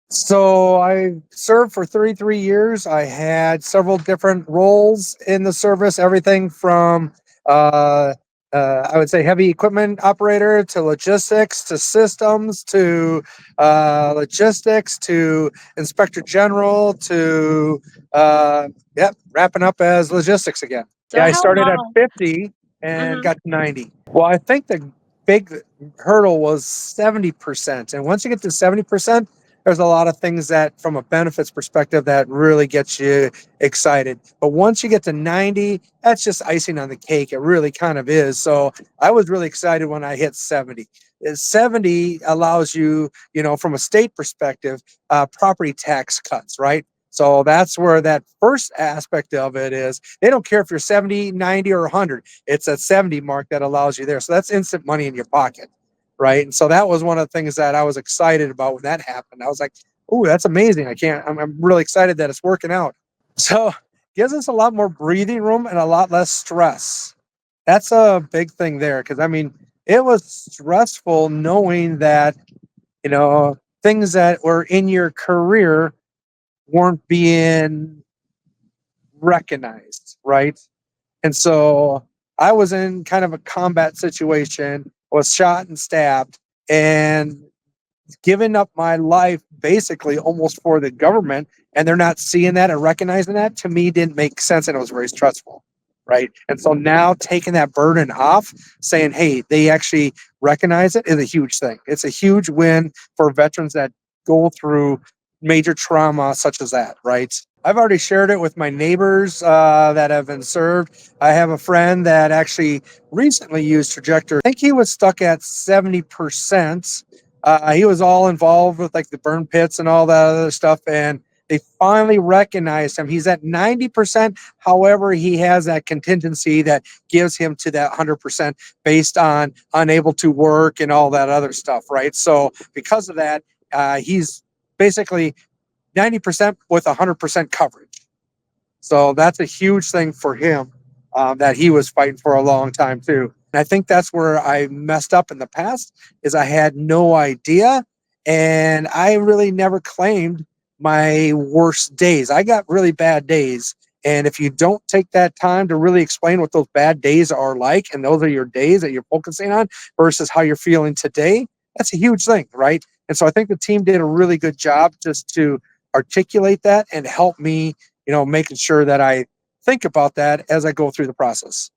So I served for 33 years. I had several different roles in the service, everything from uh, I would say heavy equipment operator to logistics to systems to logistics to inspector general to wrapping up as logistics again. So Yeah, I how started at long? 50 and Mhm. got to 90. Well, I think the big hurdle was 70%. And once you get to 70%, there's a lot of things that from a benefits perspective that really gets you excited. But once you get to 90, that's just icing on the cake. It really kind of is. So I was really excited when I hit 70. 70 allows you, from a state perspective, property tax cuts, right? So that's where that first aspect of it is. They don't care if you're 70, 90, or 100. It's a 70 mark that allows you there. So that's instant money in your pocket, right? And so that was one of the things that I was excited about when that happened. I was like, "Oh, that's amazing! I'm really excited that it's working out." So gives us a lot more breathing room and a lot less stress. That's a big thing there because I mean, it was stressful knowing that things that were in your career weren't being recognized, right? And so I was in kind of a combat situation, was shot and stabbed, and giving up my life basically almost for the government, and they're not seeing that and recognizing that, to me didn't make sense, and it was very stressful, right? And so now taking that burden off, saying, hey, they actually recognize it, is a huge thing. It's a huge win for veterans that go through major trauma such as that, right? I've already shared it with my neighbors that have been served. I have a friend that actually recently used Trajector. I think he was stuck at 70%. He was all involved with like the burn pits and all that other stuff. And they finally recognized him. He's at 90%. However, he has that contingency that gives him to that 100% based on unable to work and all that other stuff, right? So because of that, he's basically 90% with 100% coverage. So that's a huge thing for him that he was fighting for a long time too. And I think that's where I messed up in the past is I had no idea, and I really never claimed my worst days. I got really bad days. And if you don't take that time to really explain what those bad days are like, and those are your days that you're focusing on versus how you're feeling today, that's a huge thing, right? And so I think the team did a really good job just to articulate that and help me, making sure that I think about that as I go through the process.